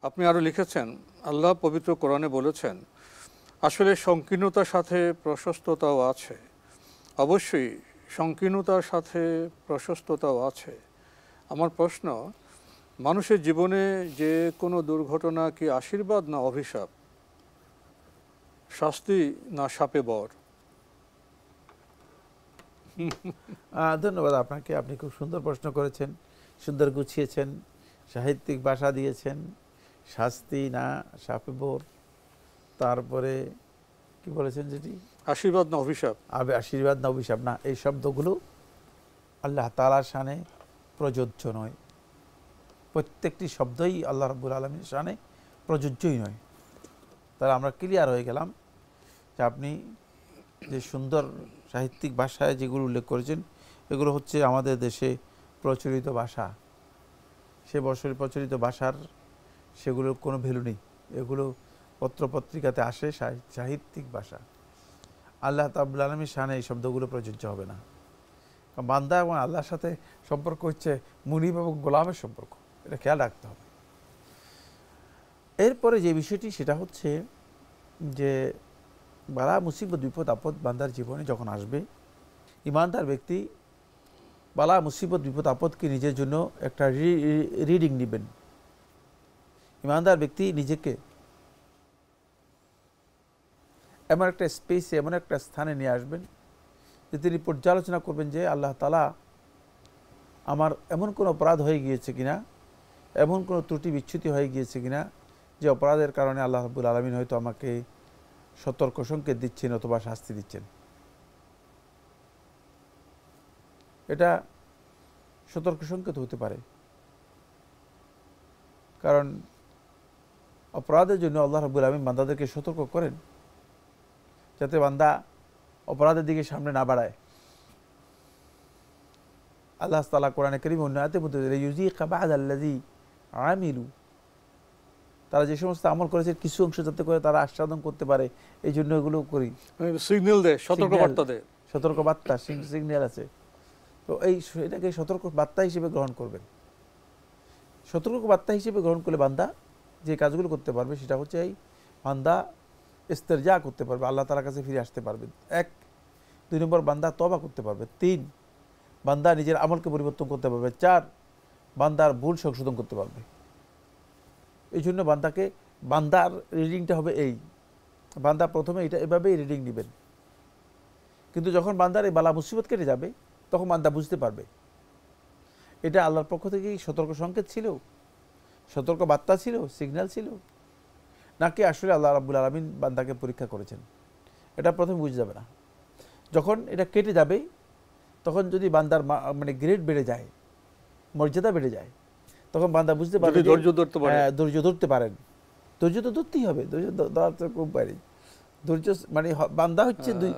আপনি আরও লিখেছেন, আল্লাহ পবিত্র কোরআনে বলেছেন, আসলে সংকীর্ণতার সাথে প্রশস্ততাও আছে। অবশ্যই সংকীর্ণতার সাথে প্রশস্ততাও আছে। আমার প্রশ্ন, মানুষের জীবনে যে কোনো দুর্ঘটনা কি আশীর্বাদ না অভিশাপ, শাস্তি না শাপে বর? ধন্যবাদ আপনাকে, আপনি খুব সুন্দর প্রশ্ন করেছেন, সুন্দর গুছিয়েছেন, সাহিত্যিক ভাষা দিয়েছেন। শাস্তি না শাপে বর, তারপরে কি বলেছেন যেটি আশীর্বাদ না অভিশাপ? আশীর্বাদ না অভিশাপ না, এই শব্দগুলো আল্লাহ তাআলার শানে প্রযোজ্য নয়। প্রত্যেকটি শব্দই আল্লাহ রাব্বুল আলামিনের শানে প্রযোজ্যই নয়। তাহলে আমরা ক্লিয়ার হয়ে গেলাম যে আপনি যে সুন্দর সাহিত্যিক ভাষায় যেগুলো উল্লেখ করেছেন এগুলো হচ্ছে আমাদের দেশে প্রচলিত ভাষা। সে বছরের প্রচলিত ভাষার সেগুলোর কোনো ভ্যালু নেই। এগুলো পত্রপত্রিকাতে আসে, সাহিত্যিক ভাষা। আল্লাহ রাব্বুল আলামিনের শানে এই শব্দগুলো প্রযোজ্য হবে না। কারণ বান্দা এবং আল্লাহর সাথে সম্পর্ক হচ্ছে মুনিব এবং গোলামের সম্পর্ক, এটা খেয়াল রাখতে হবে। এরপরে যে বিষয়টি সেটা হচ্ছে যে বালা মুসিবত বিপদ আপদ বান্দার জীবনে যখন আসবে, ইমানদার ব্যক্তি বালা মুসিবত বিপদ আপদকে নিজের জন্য একটা রিডিং নেবেন। ইমানদার ব্যক্তি নিজেকে এমন একটা স্পেসে, এমন একটা স্থানে নিয়ে আসবেন যে তিনি পর্যালোচনা করবেন যে আল্লাহ তাআলা আমার এমন কোনো অপরাধ হয়ে গিয়েছে কিনা, এমন কোনো ত্রুটি বিচ্যুতি হয়ে গিয়েছে কিনা যে অপরাধের কারণে আল্লাহ রাব্বুল আলামিন হয়তো আমাকে সতর্ক সংকেত দিচ্ছেন অথবা শাস্তি দিচ্ছেন। এটা সতর্ক সংকেত হতে পারে, কারণ অপরাধের জন্য আল্লাহ রাব্বুল আলামিন বান্দাদেরকে সতর্ক করেন যাতে বান্দা অপরাধের দিকে সামনে না বাড়ায়। আল্লাহ তাআলা কোরআনে কারীমে অন্য আয়াতে বলতে ইউযীকা বা'দাল্লাযী আমিলু, তারা যে সমস্ত আমল করেছে কিছু অংশ যাতে করে তারা আস্বাদন করতে পারে, এই জন্য এগুলো করি। সিগন্যাল দেয়, সতর্কবার্তা দেয়। সতর্কবার্তা, সিগন্যাল আছে। তো এটাকে সতর্কবার্তা হিসেবে গ্রহণ করবেন। সতর্কবার্তা হিসেবে গ্রহণ করলে বান্দা যে কাজগুলো করতে পারবে সেটা হচ্ছে এই বান্দা ইস্তেরজা করতে পারবে, আল্লাহ তাআলার কাছে ফিরে আসতে পারবে। 1, 2 নম্বর বান্দা তওবা করতে পারবে। 3, বান্দা নিজের আমলকে পরিবর্তন করতে পারবে। 4, বান্দার ভুল সংশোধন করতে পারবে। এই জন্য বান্দার রিডিংটা হবে এই, বান্দা প্রথমে এটা এভাবেই রিডিং নেবেন। কিন্তু যখন বান্দার এই বালা মুসিবত কেটে যাবে তখন বান্দা বুঝতে পারবে এটা আল্লাহর পক্ষ থেকেই সতর্ক সংকেত ছিল, সতর্ক বার্তা ছিল, সিগন্যাল ছিল, নাকি আসলে আল্লাহ রাব্বুল আলামিন বান্দাকে পরীক্ষা করেছেন। এটা প্রথমে বুঝে যাবে না। যখন এটা কেটে যাবে তখন যদি বান্দার মানে গ্রেড বেড়ে যায়, মর্যাদা বেড়ে যায়, তখন বান্দা বুঝতে পারবে ধৈর্য ধরতে পারে। ধৈর্য ধরতে পারেন। ধৈর্য তো ধরতেই হবে, ধৈর্য ধরার তো খুব পারি। ধৈর্য মানে বান্দা হচ্ছে দুই।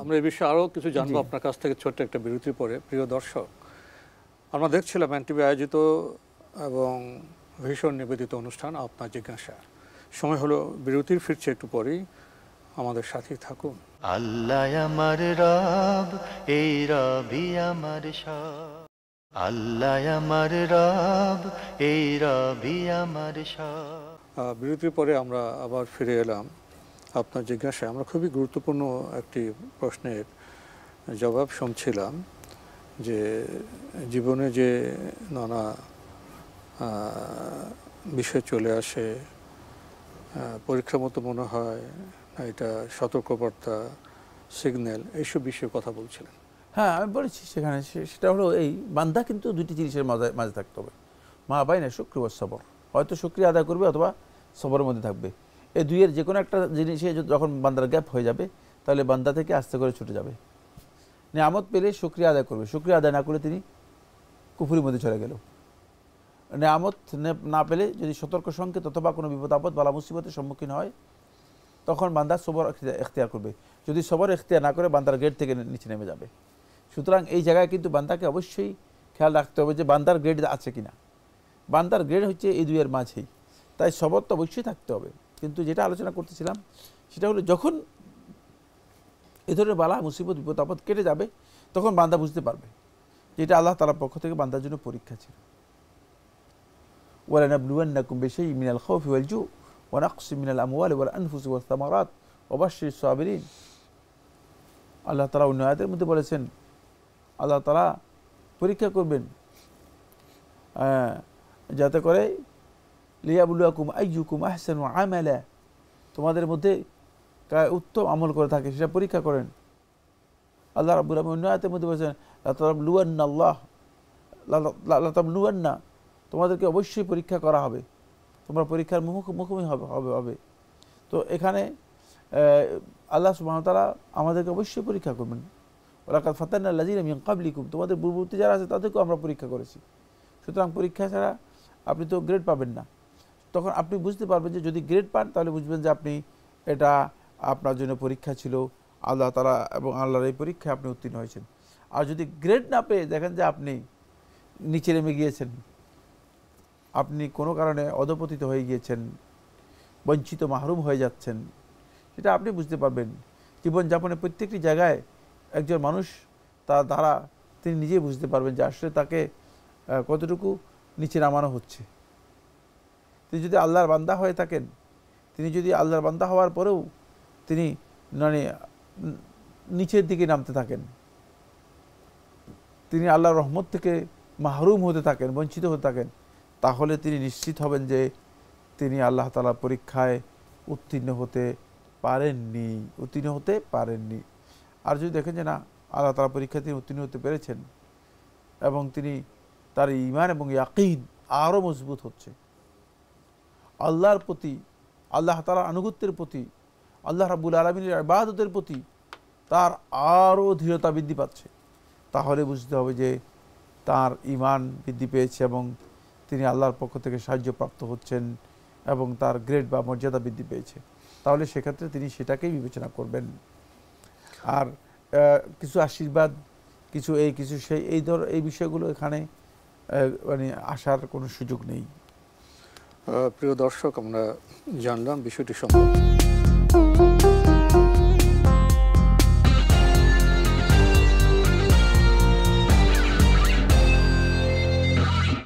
আমরা এই বিষয়ে আরও কিছু জানবো আপনার কাছ থেকে ছোট্ট একটা বিরতির পরে। প্রিয় দর্শক, আমরা দেখছিলাম এনটিভি আয়োজিত এবং ভীষণ নিবেদিত অনুষ্ঠান আপনার জিজ্ঞাসা। সময় হলো বিরতির, ফিরছে একটু পরেই, আমাদের সাথেই থাকুন। আল্লাহ আমার রব, এই রবি আমার সব। আল্লাহ আমার রব, এই রবি আমার সব। বিরতির পরে আমরা আবার ফিরে এলাম আপনার জিজ্ঞাসায়। আমরা খুবই গুরুত্বপূর্ণ একটি প্রশ্নের জবাব শুনছিলাম যে জীবনে যে নানা বিষয় চলে আসে, পরীক্ষার মতো মনে হয়, এটা সতর্কবার্তা, সিগন্যাল, এইসব বিষয়ে কথা বলছিলেন। হ্যাঁ, আমি বলেছি সেখানে, সেটা হলো এই বান্দা কিন্তু দুটি জিনিসের মাঝে থাকতে হবে, মা বাইনা শুকর ওয়াস সবর। হয়তো শুকরিয়া আদায় করবে অথবা সবরের মধ্যে থাকবে। এই দুইয়ের যে কোনো একটা জিনিসে যখন বান্দার গ্যাপ হয়ে যাবে তাহলে বান্দা থেকে আস্তে করে ছুটে যাবে। নিয়ামত পেলে শুকরিয়া আদায় করবে, শুকরিয়া আদায় না করলে তিনি কুফরির মধ্যে চলে গেল। নিয়ামত না পেলে যদি সতর্ক সংকেত অথবা কোনো বিপদ আপদ বালা মুসিবতের সম্মুখীন হয় তখন বান্দা সবর এখতিয়ার করবে। যদি সবর এখতিয়ার না করে বান্দার গেট থেকে নিচে নেমে যাবে। সুতরাং এই জায়গায় কিন্তু বান্দাকে অবশ্যই খেয়াল রাখতে হবে যে বান্দার গ্রেড আছে কিনা। বান্দার গ্রেড হচ্ছে এই দুইয়ের মাঝেই, তাই সবর তো অবশ্যই থাকতে হবে। কিন্তু যেটা আলোচনা করতেছিলাম সেটা হলো যখন এ ধরনের বালা মুসিবত বিপদ আপদ কেটে যাবে তখন বান্দা বুঝতে পারবে যে এটা আল্লাহ তাআলার পক্ষ থেকে বান্দার জন্য পরীক্ষা ছিল। ওয়ালানাবলুওয়ান্নাকুম বিশাইইন মিনাল খাউফি ওয়াল জু' ওয়া নাকসিম মিনাল আমওয়ালি ওয়াল আনফুসি ওয়াস সামারাত ওয়া বাশশিরিস সাবিরিন। আল্লাহ তাআলা অন্য আয়াতের মধ্যে বলেছেন আল্লাহ তাআলা পরীক্ষা করবেন যাতে করে লিয়াবলুয়াকুম আইয়ুকুম আহসানু আমালা, তোমাদের মধ্যে উত্তম আমল করে থাকে সেটা পরীক্ষা করেন। আল্লাহ রাব্বুল আলামিন অন্য আয়াতের মধ্যে বলেছেন লাতাবলুওয়ান্না, তোমাদেরকে অবশ্যই পরীক্ষা করা হবে, তোমরা পরীক্ষার মুখোমুখি হবে। তো এখানে আল্লাহ সুবহানাহু ওয়া তাআলা আমাদেরকে অবশ্যই পরীক্ষা করবেন। ওয়ালাকাদ ফাতান্না আল্লাযীনা মিন ক্বাবলিকুম, তোমাদের পূর্ববর্তী যারা আছে তাদেরকেও আমরা পরীক্ষা করেছি। সুতরাং পরীক্ষা ছাড়া আপনি তো গ্রেড পাবেন না। তখন আপনি বুঝতে পারবেন যে যদি গ্রেড পান তাহলে বুঝবেন যে আপনি এটা আপনার জন্য পরীক্ষা ছিল, আল্লাহ তাআলা এবং আল্লাহর এই পরীক্ষায় আপনি উত্তীর্ণ হয়েছেন। আর যদি গ্রেড না পেয়ে দেখেন যে আপনি নিচে নেমে গিয়েছেন, আপনি কোনো কারণে অধপতিত হয়ে গিয়েছেন, বঞ্চিত মাহরুম হয়ে যাচ্ছেন, সেটা আপনি বুঝতে পারবেন। জীবনযাপনের প্রত্যেকটি জায়গায় একজন মানুষ তার দ্বারা তিনি নিজেই বুঝতে পারবেন যে আসলে তাকে কতটুকু নিচে নামানো হচ্ছে। তিনি যদি আল্লাহর বান্দা হয়ে থাকেন, তিনি যদি আল্লাহর বান্দা হওয়ার পরেও তিনি মানে নিচের দিকে নামতে থাকেন, তিনি আল্লাহর রহমত থেকে মাহরুম হতে থাকেন, বঞ্চিত হতে থাকেন, তাহলে তিনি নিশ্চিত হবেন যে তিনি আল্লাহ তাআলার পরীক্ষায় উত্তীর্ণ হতে পারেননি। আর যদি দেখেন যে না, আল্লাহ তাআলার পরীক্ষায় তিনি উত্তীর্ণ হতে পেরেছেন এবং তিনি তার ঈমান এবং ইয়াকিন আরও মজবুত হচ্ছে, আল্লাহর প্রতি, আল্লাহ তাআলার আনুগত্যের প্রতি, আল্লাহ রাব্বুল আলামিনের ইবাদতের প্রতি তার আরও দৃঢ়তা বৃদ্ধি পাচ্ছে, তাহলে বুঝতে হবে যে তার ঈমান বৃদ্ধি পেয়েছে এবং তিনি আল্লাহর পক্ষ থেকে সাহায্যপ্রাপ্ত হচ্ছেন এবং তার গ্রেড বা মর্যাদা বৃদ্ধি পেয়েছে। তাহলে সেক্ষেত্রে তিনি সেটাকেই বিবেচনা করবেন। আর কিছু আশীর্বাদ, কিছু সেই এই বিষয়গুলো এখানে মানে আসার কোনো সুযোগ নেই। প্রিয় দর্শক, আমরা জানলাম বিষয়টি সম্পর্কে।